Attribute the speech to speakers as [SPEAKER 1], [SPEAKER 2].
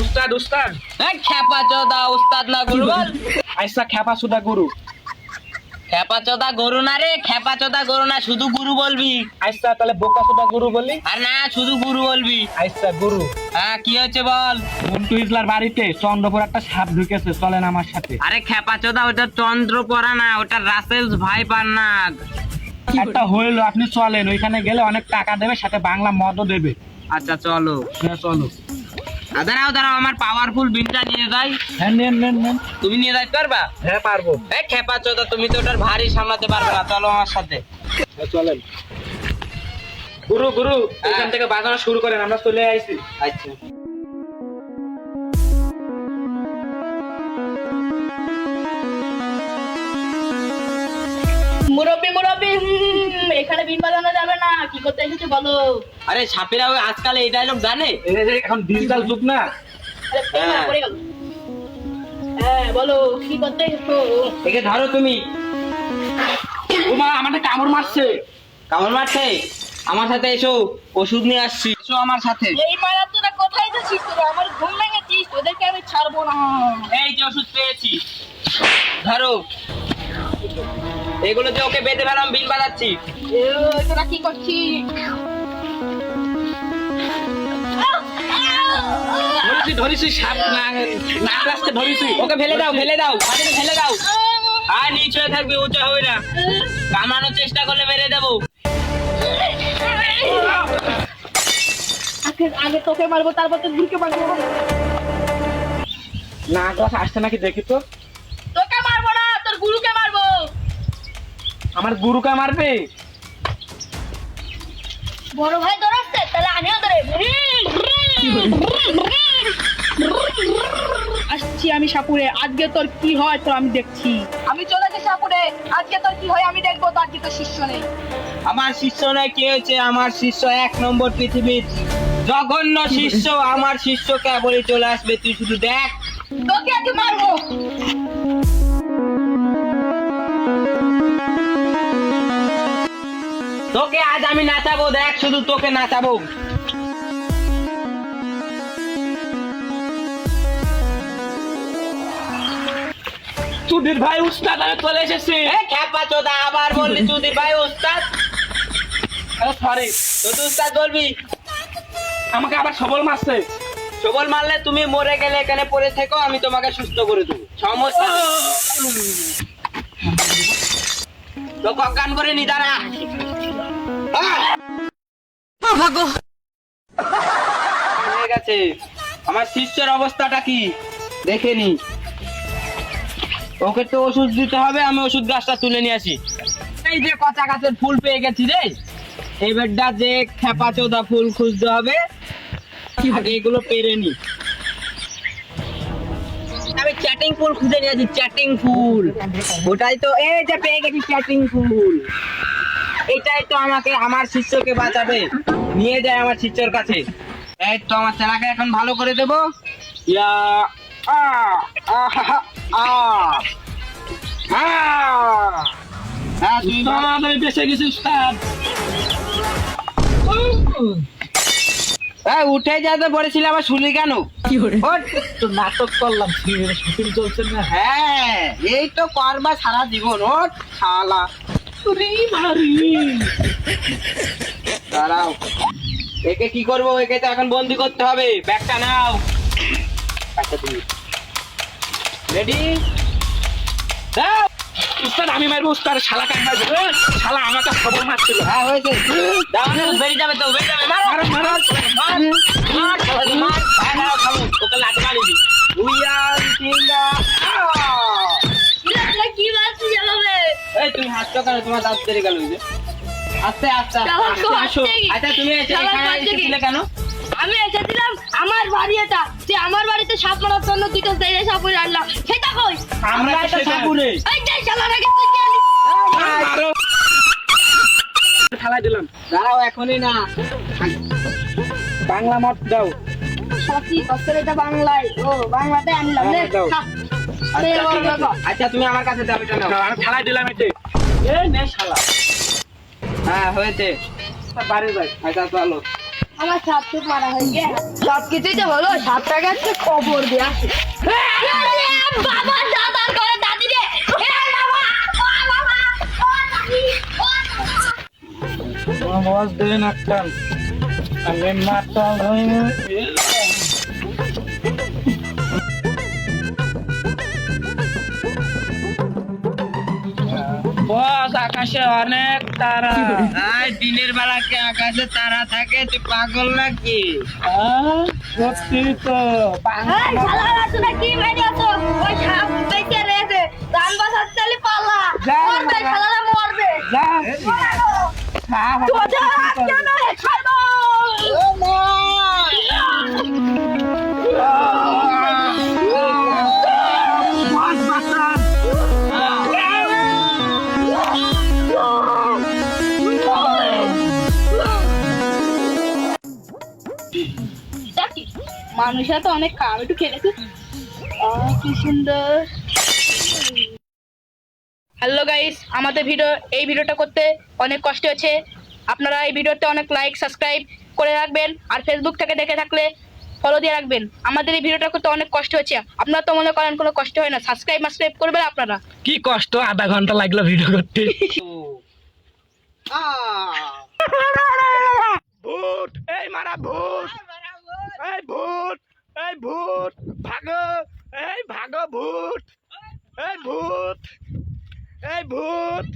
[SPEAKER 1] উস্তাদ উস্তাদ
[SPEAKER 2] এই খেপা চোদা উস্তাদ না গুরু বল।
[SPEAKER 1] আইসা খেপা সুদা গুরু।
[SPEAKER 2] খেপা চোদা গরু না রে, খেপা চোদা গরু না, শুধু গুরু বলবি।
[SPEAKER 1] আইসা তাহলে বোকা সুদা গুরু বলি।
[SPEAKER 2] আর না শুধু গুরু বলবি।
[SPEAKER 1] আইসা গুরু।
[SPEAKER 2] হ্যাঁ কি হচ্ছে বল।
[SPEAKER 1] মন্টু ইসলার বাড়িতে চন্দ্রপুর একটা সাপ ঢুকেছে, চলেন আমার সাথে।
[SPEAKER 2] আরে খেপা চোদা ওটা চন্দ্রপড়া না, ওটা রাসেলস ভাইপার নাগ।
[SPEAKER 1] একটা হইলো, আপনি চলেন, ওইখানে গেলে অনেক টাকা দেবে, সাথে বাংলা মদও দেবে।
[SPEAKER 2] আচ্ছা চলো।
[SPEAKER 1] হ্যাঁ চলো।
[SPEAKER 2] দাঁড়াও দাঁড়াও, আমার পাওয়ারফুল বিনটা নিয়ে যাই।
[SPEAKER 1] হ্যাঁ নেন নেন নেন।
[SPEAKER 2] তুমি নিয়ে যাইতে পারবা?
[SPEAKER 1] হ্যাঁ পারবো।
[SPEAKER 2] এই খেপা চোদা তুমি তো ওটার ভারী সামলাতে পারবে না, চলো আমার সাথে।
[SPEAKER 1] হ্যাঁ চলেন। গুরু গুরু, এখান থেকে বাজানো শুরু করেন, আমরা চলে আইছি।
[SPEAKER 2] আচ্ছা
[SPEAKER 3] মুরব্বি মুরব্বি, এখানে বিন বাজানো যাবে না, কি করতে এসেছে বলো?
[SPEAKER 2] আরে সাপেরা আজকাল এই ডায়লগ জানে?
[SPEAKER 1] এই যে এখন ডিজিটাল যুগ না।
[SPEAKER 3] আরে পেছনে পড়ে গেল। হ্যাঁ বলো, কি করতে এসেছো?
[SPEAKER 2] একে ধরো তুমি।
[SPEAKER 1] ওমা আমাদের কামড় মারছে।
[SPEAKER 2] কামড় মারছে? আমার সাথে এসো, ওষুধ নিয়ে আসছি, এসো আমার সাথে।
[SPEAKER 3] এই মারা তোরা কোথায় যাচ্ছিস? তোরা আমার ঘুম ভেঙেছিস, তোদেরকে আমি ছাড়বো না।
[SPEAKER 2] এই যে ওষুধ পেয়েছি, ধরো। এগুলো যে ওকে বেঁধে ফেলাম, বিন বাজাচ্ছি।
[SPEAKER 3] তোরা কি করছিস?
[SPEAKER 1] ধরেছি ধরেছি, সাপ না রাস্তে ধরেছি।
[SPEAKER 2] ওকে ফেলে দাও, ফেলে দাও, মাটিতে ফেলে দাও। আর নিচে থাকবে, উঁচু হবে না। কামানোর চেষ্টা করলে মেরে দেবো।
[SPEAKER 3] আগে তোকে মারবো, তারপর তো গুরুকে মারবো।
[SPEAKER 1] না গাছ আসছে নাকি দেখি তো।
[SPEAKER 3] তোকে মারবো না, তোর গুরুকে মারবো।
[SPEAKER 1] আমার গুরুকে মারবে?
[SPEAKER 3] বড় ভাই দৌড়াচ্ছে, তাহলে আমিও দৌড়ে। আসছি আমি সাপুরে, আজকে তোর কি হয় তো আমি দেখছি। আমি চলেছি সাপুরে, আজকে তোর কি হয় আমি দেখবো। তো আজকে তোর শিষ্য নেই।
[SPEAKER 2] আমার শিষ্য নয়, কি হয়েছে? আমার শিষ্য 1 নম্বর পৃথিবীর জঘন্য শিষ্য। আমার শিষ্য কেবলই চলে আসবে, তুই শুধু দেখ।
[SPEAKER 3] তোকে আজকে মারবো।
[SPEAKER 2] তোকে আজ আমি নাচাবো, দেখ শুধু তোকে নাচাবো।
[SPEAKER 1] চুদির ভাই উস্তাদ আমি চলে এসেছি।
[SPEAKER 2] খেপা চোদা, আবার বললি চুদির ভাই উস্তাদ?
[SPEAKER 1] সরি,
[SPEAKER 2] তুই উস্তাদ বলবি?
[SPEAKER 1] আমাকে আবার সবল মারছে।
[SPEAKER 2] সবল মারলে তুমি মরে গেলে এখানে পড়ে থেকো, আমি তোমাকে সুস্থ করে দেবো, সমস্যা নেই। তো কান করে নি, দাঁড়া। হয়ে গেছে। আমার শিষ্যের অবস্থাটা কি দেখে নি। ওকে তো ওষুধ দিতে হবে, আমি ওষুধ গাছটা তুলে নিয়ে আসি। এই যে কচা গাছের ফুল পেয়ে গেছি রে। এবারটা যে খেপা চোদা ফুল খুঁজতে হবে, আগে এগুলো পেরে নি। আমি চ্যাটিং ফুল খুঁজে নিয়েছি, চ্যাটিং ফুল। ওটাই তো, এই যে পেয়ে গেছি চ্যাটিং ফুল। এটাই তো আমাকে, আমার শিষ্যকে বাঁচাবে। নিয়ে যায় আমার শিষ্যর কাছে। এই তো আমার চেলাকে এখন ভালো করে দেবো।
[SPEAKER 1] ইয়া আ আহা আ আ
[SPEAKER 2] হ্যাঁ তুই
[SPEAKER 1] আমি বেঁচে গেছি উস্তাদ।
[SPEAKER 2] উঠে যেতে বলেছিল, আবার শুনি কেন? ওঠ।
[SPEAKER 1] তো নাটক করলাম, শুটিং চলছে না।
[SPEAKER 2] হ্যাঁ এই তো করবা সারা জীবন। ওঠ শালা। দাঁড়াও, একে কি করবো? একে তো এখন বন্দি করতে হবে। ব্যাগটা নাও। আচ্ছা তুমি রেডি?
[SPEAKER 1] উস্তাদ আমি মারবো, উস্তাদ শালা কাট মারবে। শালা আমাকে সবল মারছিল।
[SPEAKER 2] হ্যাঁ হয়েছে। দাও না, বেরিয়ে যাবে তো, বেরিয়ে যাবে। মারো
[SPEAKER 1] মারো, মারো।
[SPEAKER 2] মার, মার, সবাই মার। হ্যাঁ দাঁড়াও, থামো, ওকে লাথি মারিবি। উইয়ান সিঙ্গা।
[SPEAKER 3] কি বলছিস এভাবে?
[SPEAKER 2] এই তুমি হাসছো কেন? তোমার দাঁত বেরিয়ে গেল ওই যে। আস্তে আস্তে
[SPEAKER 3] শালা
[SPEAKER 2] আস্তে,
[SPEAKER 3] তো
[SPEAKER 2] আসো।
[SPEAKER 3] হাসছে কি?
[SPEAKER 2] আচ্ছা তুমি
[SPEAKER 3] শালা
[SPEAKER 2] এখানে
[SPEAKER 3] হাসছে কি?
[SPEAKER 2] এসেছিলে কেন?
[SPEAKER 3] আমি এসেছিলাম আমার বাড়ি, এটা যে আমার বাড়িতে সাপ মারার জন্য দুটো সেই সাপুরে আনলাম, সেটা কই?
[SPEAKER 2] আমরা তো সাপুরে।
[SPEAKER 3] এই যে শালাটাকে তুই কি আনলি?
[SPEAKER 1] খেলাই দিলাম।
[SPEAKER 2] দাঁড়াও, এখনই না।
[SPEAKER 1] বাংলা মত দাও।
[SPEAKER 3] সত্যি কষ্টের এটা বাংলায়। ও বাংলাতে আনলাম রে।
[SPEAKER 1] হ্যাঁ, দাও।
[SPEAKER 3] খা। আরে বাবা,
[SPEAKER 2] আচ্ছা তুমি আমার কাছে দাও, এটা নাও।
[SPEAKER 1] আমি খেলাই দিলাম এতে। এ নে শালা।
[SPEAKER 2] হ্যাঁ হয়েছে।
[SPEAKER 1] বাড়ি যাই।
[SPEAKER 2] আচ্ছা চলো।
[SPEAKER 3] আমার সাপ তো মারা হয়ে গেছে। সব কিছুই তো হলো, সাপটাকে আজকে খবর দেয়া। বাবা দাদার করে দাদি রে।
[SPEAKER 1] আওয়াজ দেন একটা আমি মাতাল হয়ে বস আকাশে অনেক তারা
[SPEAKER 2] দিনের বেলা কে আকাশে তারা থাকে, তুই পাগল নাকি?
[SPEAKER 1] সত্যি তো
[SPEAKER 3] এই শালারা তোরা কি মেরেছো? ওই সাপ বেঁচে রয়েছে, জান বাঁচাতে চলে পালা। মরবে শালারা, মরবে। তোদের আজকে মেরে খাবো। মানুষরা তো অনেক কাম, একটু খেয়ে দেখি। কি সুন্দর। হ্যালো গাইস, আমাদের এই ভিডিওটা করতে অনেক কষ্ট হয়েছে। আপনারা এই ভিডিওতে অনেক লাইক সাবস্ক্রাইব করে রাখবেন, আর ফেসবুক থেকে দেখে থাকলে ফলো দিয়ে রাখবেন। আমাদের এই ভিডিওটা করতে অনেক কষ্ট হয়েছে, আপনারা তো মনে করেন কোনো কষ্ট হয় না। সাবস্ক্রাইব করবেন আপনারা।
[SPEAKER 1] কি কষ্ট, আধা ঘন্টা লাগলো ভিডিও করতে। ভূত, এই মারা ভূত, এই ভূত, এই ভূত, ভাগো, এই ভাগো ভূত, এই ভূত, এই ভূত।